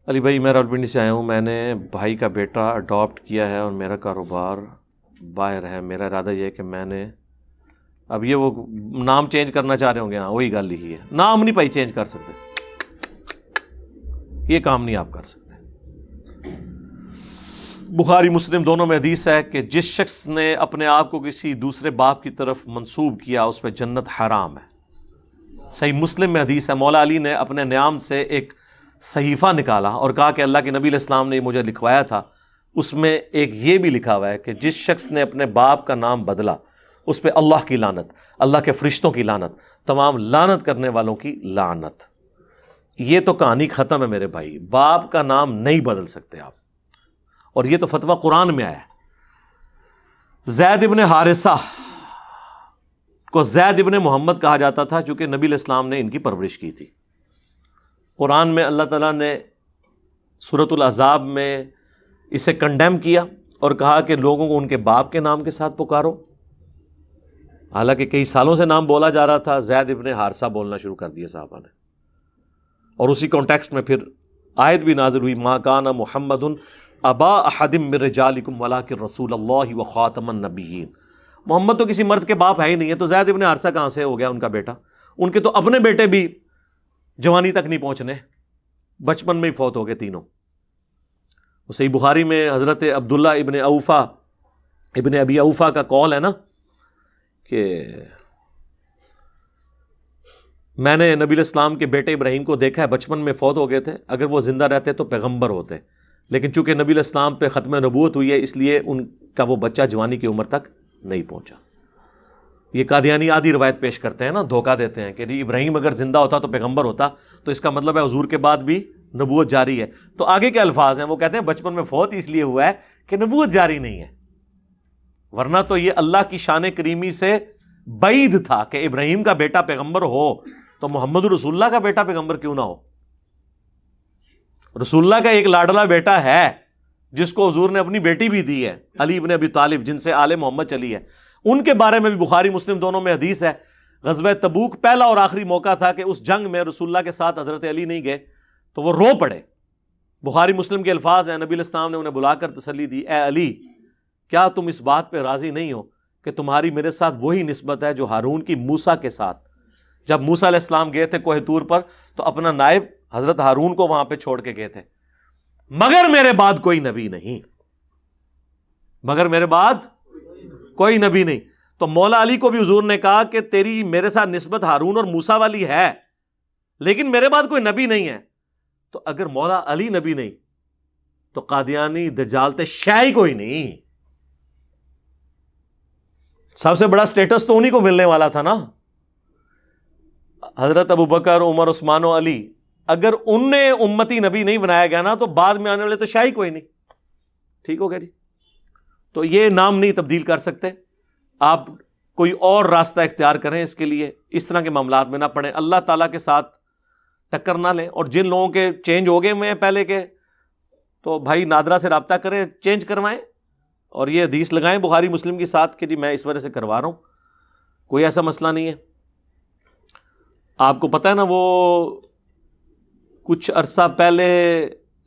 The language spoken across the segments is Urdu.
علی بھائی میں راولپنڈی سے آیا ہوں. میں نے بھائی کا بیٹا اڈاپٹ کیا ہے اور میرا کاروبار باہر ہے. میرا ارادہ یہ ہے کہ میں نے اب یہ وہ نام چینج کرنا چاہ رہے ہوں گے. ہاں وہی گل ہی ہے. نام نہیں بھائی چینج کر سکتے, یہ کام نہیں آپ کر سکتے. بخاری مسلم دونوں میں حدیث ہے کہ جس شخص نے اپنے آپ کو کسی دوسرے باپ کی طرف منسوب کیا اس پہ جنت حرام ہے. صحیح مسلم میں حدیث ہے, مولا علی نے اپنے نیام سے ایک صحیفہ نکالا اور کہا کہ اللہ کے نبی علیہ السلام نے مجھے لکھوایا تھا, اس میں ایک یہ بھی لکھا ہوا ہے کہ جس شخص نے اپنے باپ کا نام بدلا اس پہ اللہ کی لعنت, اللہ کے فرشتوں کی لعنت, تمام لعنت کرنے والوں کی لعنت. یہ تو کہانی ختم ہے میرے بھائی. باپ کا نام نہیں بدل سکتے آپ, اور یہ تو فتویٰ قرآن میں آیا ہے. زید ابن حارثہ کو زید ابن محمد کہا جاتا تھا چونکہ نبی علیہ السلام نے ان کی پرورش کی تھی. قرآن میں اللہ تعالیٰ نے سورۃ الاحزاب میں اسے کنڈیم کیا اور کہا کہ لوگوں کو ان کے باپ کے نام کے ساتھ پکارو. حالانکہ کئی سالوں سے نام بولا جا رہا تھا, زید ابن حارثہ بولنا شروع کر دیا صحابہ نے. اور اسی کانٹیکسٹ میں پھر آیت بھی نازل ہوئی, ما کان محمد ابا احد من رجالکم ولکن رسول اللہ وخاتم النبیین. محمد تو کسی مرد کے باپ ہے ہی نہیں ہے, تو زید ابن حارثہ کہاں سے ہو گیا ان کا بیٹا؟ ان کے تو اپنے بیٹے بھی جوانی تک نہیں پہنچنے, بچپن میں ہی فوت ہو گئے تینوں. صحیح بخاری میں حضرت عبداللہ ابن اوفا ابن ابی اوفا کا قول ہے نا کہ میں نے نبی علیہ السلام کے بیٹے ابراہیم کو دیکھا ہے, بچپن میں فوت ہو گئے تھے. اگر وہ زندہ رہتے تو پیغمبر ہوتے, لیکن چونکہ نبی علیہ السلام پہ ختم نبوت ہوئی ہے اس لیے ان کا وہ بچہ جوانی کی عمر تک نہیں پہنچا. یہ قادیانی آدھی روایت پیش کرتے ہیں نا, دھوکہ دیتے ہیں کہ ابراہیم اگر زندہ ہوتا تو پیغمبر ہوتا, تو اس کا مطلب ہے حضور کے بعد بھی نبوت جاری ہے. تو آگے کے الفاظ ہیں, وہ کہتے ہیں بچپن میں فوت اس لیے ہوا ہے کہ نبوت جاری نہیں ہے, ورنہ تو یہ اللہ کی شان کریمی سے بعید تھا کہ ابراہیم کا بیٹا پیغمبر ہو تو محمد رسول اللہ کا بیٹا پیغمبر کیوں نہ ہو. رسول اللہ کا ایک لاڈلا بیٹا ہے جس کو حضور نے اپنی بیٹی بھی دی ہے, علی ابن ابی طالب, جن سے آل محمد چلی ہے. ان کے بارے میں بھی بخاری مسلم دونوں میں حدیث ہے. غزوہ تبوک پہلا اور آخری موقع تھا کہ اس جنگ میں رسول اللہ کے ساتھ حضرت علی نہیں گئے تو وہ رو پڑے. بخاری مسلم کے الفاظ ہیں, نبی علیہ السلام نے انہیں بلا کر تسلی دی, اے علی کیا تم اس بات پہ راضی نہیں ہو کہ تمہاری میرے ساتھ وہی نسبت ہے جو ہارون کی موسیٰ کے ساتھ. جب موسیٰ علیہ السلام گئے تھے کوہ طور پر تو اپنا نائب حضرت ہارون کو وہاں پہ چھوڑ کے گئے تھے, مگر میرے بعد کوئی نبی نہیں, مگر میرے بعد کوئی نبی نہیں. تو مولا علی کو بھی حضور نے کہا کہ تیری میرے ساتھ نسبت ہارون اور موسیٰ والی ہے لیکن میرے بعد کوئی نبی نہیں ہے. تو اگر مولا علی نبی نہیں تو قادیانی دجالتے شیعی کوئی نہیں. سب سے بڑا سٹیٹس تو انہی کو ملنے والا تھا نا, حضرت ابو بکر, عمر, عثمان و علی. اگر انہیں امتی نبی نہیں بنایا گیا نا تو بعد میں آنے والے تو شیعی کوئی نہیں. ٹھیک ہو گیا جی. تو یہ نام نہیں تبدیل کر سکتے, آپ کوئی اور راستہ اختیار کریں اس کے لیے, اس طرح کے معاملات میں نہ پڑیں, اللہ تعالیٰ کے ساتھ ٹکر نہ لیں. اور جن لوگوں کے چینج ہو گئے ہوئے ہیں پہلے کے, تو بھائی نادرا سے رابطہ کریں, چینج کروائیں اور یہ حدیث لگائیں بخاری مسلم کے ساتھ کہ جی میں اس وجہ سے کروا رہا ہوں, کوئی ایسا مسئلہ نہیں ہے. آپ کو پتہ ہے نا, وہ کچھ عرصہ پہلے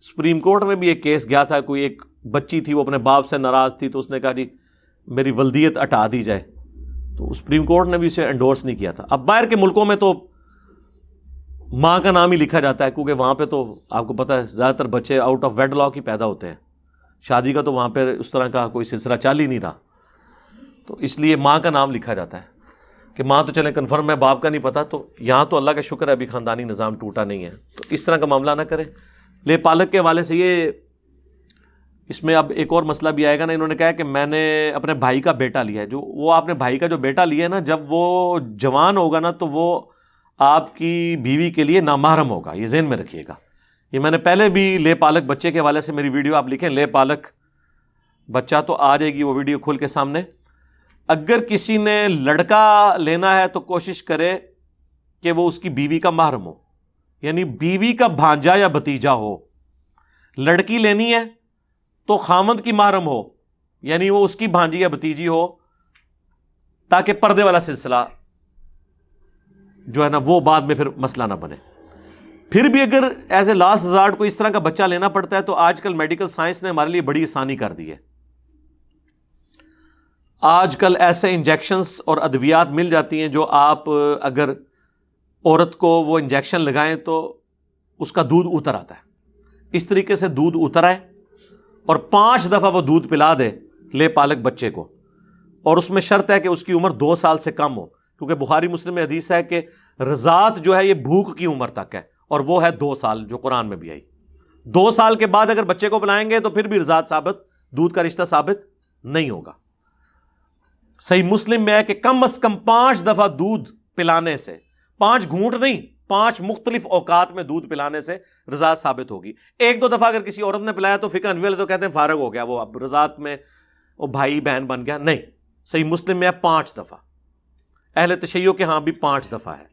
سپریم کورٹ میں بھی ایک کیس گیا تھا, کوئی ایک بچی تھی وہ اپنے باپ سے ناراض تھی تو اس نے کہا جی میری ولدیت ہٹا دی جائے, تو سپریم کورٹ نے بھی اسے انڈورس نہیں کیا تھا. اب باہر کے ملکوں میں تو ماں کا نام ہی لکھا جاتا ہے کیونکہ وہاں پہ تو آپ کو پتہ ہے زیادہ تر بچے آؤٹ آف ویڈ لاک ہی پیدا ہوتے ہیں, شادی کا تو وہاں پہ اس طرح کا کوئی سلسلہ چل ہی نہیں رہا, تو اس لیے ماں کا نام لکھا جاتا ہے کہ ماں تو چلیں کنفرم ہے, باپ کا نہیں پتا. تو یہاں تو اللہ کا شکر ہے ابھی خاندانی نظام ٹوٹا نہیں ہے, تو اس طرح کا معاملہ نہ کریں. لے پالک کے حوالے سے یہ اس میں اب ایک اور مسئلہ بھی آئے گا نا. انہوں نے کہا کہ میں نے اپنے بھائی کا بیٹا لیا ہے, جو وہ آپ نے بھائی کا جو بیٹا لیا ہے نا, جب وہ جوان ہوگا نا تو وہ آپ کی بیوی کے لیے نامحرم ہوگا, یہ ذہن میں رکھیے گا. یہ میں نے پہلے بھی لے پالک بچے کے حوالے سے میری ویڈیو آپ لکھیں لے پالک بچہ, تو آ جائے گی وہ ویڈیو کھل کے سامنے. اگر کسی نے لڑکا لینا ہے تو کوشش کرے کہ وہ اس کی بیوی کا محرم ہو, یعنی بیوی کا بھانجا یا بھتیجا ہو. لڑکی لینی ہے تو خامند کی محرم ہو, یعنی وہ اس کی بھانجی یا بھتیجی ہو, تاکہ پردے والا سلسلہ جو ہے نا وہ بعد میں پھر مسئلہ نہ بنے. پھر بھی اگر ایز اے لاسٹ ریزارٹ کو اس طرح کا بچہ لینا پڑتا ہے تو آج کل میڈیکل سائنس نے ہمارے لیے بڑی آسانی کر دی ہے. آج کل ایسے انجیکشنز اور ادویات مل جاتی ہیں جو آپ اگر عورت کو وہ انجیکشن لگائیں تو اس کا دودھ اتر آتا ہے. اس طریقے سے دودھ اتر آئے اور 5 دفعہ وہ دودھ پلا دے لے پالک بچے کو, اور اس میں شرط ہے کہ اس کی عمر 2 سال سے کم ہو, کیونکہ بخاری مسلم میں حدیث ہے کہ رضاعت جو ہے یہ بھوک کی عمر تک ہے, اور وہ ہے 2 سال جو قرآن میں بھی آئی. 2 سال کے بعد اگر بچے کو پلائیں گے تو پھر بھی رضاعت ثابت, دودھ کا رشتہ ثابت نہیں ہوگا. صحیح مسلم میں ہے کہ کم از کم 5 دفعہ دودھ پلانے سے, 5 گھونٹ نہیں, 5 مختلف اوقات میں دودھ پلانے سے رضاعت ثابت ہوگی. 1-2 دفعہ اگر کسی عورت نے پلایا تو فقہ حنفی والے تو کہتے ہیں فارغ ہو گیا, وہ اب رضاعت میں وہ بھائی بہن بن گیا. نہیں, صحیح مسلم میں ہے 5 دفعہ. اہل تشیع کے ہاں بھی 5 دفعہ ہے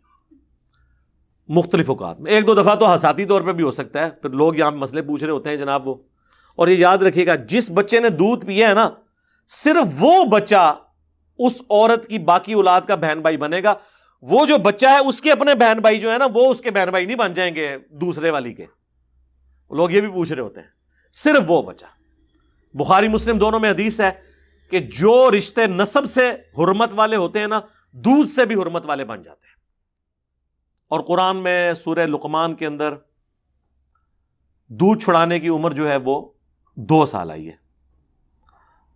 مختلف اوقات میں. 1-2 دفعہ تو حساتی طور پہ بھی ہو سکتا ہے, پھر لوگ یہاں مسئلے پوچھ رہے ہوتے ہیں جناب وہ. اور یہ یاد رکھیے گا, جس بچے نے دودھ پیا ہے نا, صرف وہ بچہ اس عورت کی باقی اولاد کا بہن بھائی بنے گا. وہ جو بچہ ہے اس کے اپنے بہن بھائی جو ہے نا, وہ اس کے بہن بھائی نہیں بن جائیں گے دوسرے والی کے. لوگ یہ بھی پوچھ رہے ہوتے ہیں, صرف وہ بچہ. بخاری مسلم دونوں میں حدیث ہے کہ جو رشتے نسب سے حرمت والے ہوتے ہیں نا, دودھ سے بھی حرمت والے بن جاتے ہیں. اور قرآن میں سورہ لقمان کے اندر دودھ چھڑانے کی عمر جو ہے وہ 2 سال آئی ہے.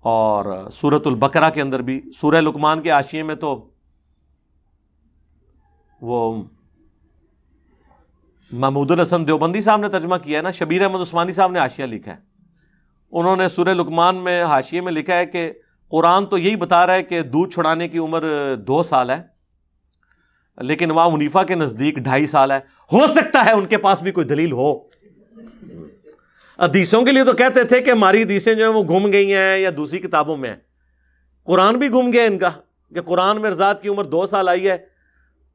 اور سورۃ البقرہ کے اندر بھی, سورہ لقمان کے حاشیے میں تو وہ محمود الحسن دیوبندی صاحب نے ترجمہ کیا ہے نا, شبیر احمد عثمانی صاحب نے حاشیہ لکھا ہے. انہوں نے سورہ لقمان میں حاشیے میں لکھا ہے کہ قرآن تو یہی بتا رہا ہے کہ دودھ چھڑانے کی عمر 2 سال ہے, لیکن امام حنیفہ کے نزدیک 2.5 سال ہے. ہو سکتا ہے ان کے پاس بھی کوئی دلیل ہو. حدیثوں کے لیے تو کہتے تھے کہ ہماری حدیثیں جو ہیں وہ گم گئی ہیں یا دوسری کتابوں میں ہیں. قرآن بھی گم گیا ان کا کہ قرآن میں رضاعت کی عمر 2 سال آئی ہے,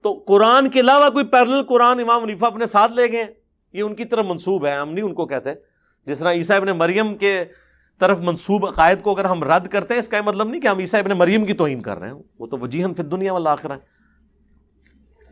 تو قرآن کے علاوہ کوئی پیرلل قرآن امام حنیفہ اپنے ساتھ لے گئے. یہ ان کی طرف منسوب ہے, ہم نہیں ان کو کہتے. جس طرح عیسیٰ ابن مریم کے طرف منسوب عقائد کو اگر ہم رد کرتے ہیں, اس کا یہ مطلب نہیں کہ ہم عیسیٰ ابن مریم کی توہین کر رہے ہیں. وہ تو وجیہاً فی الدنیا والآخرہ ہے.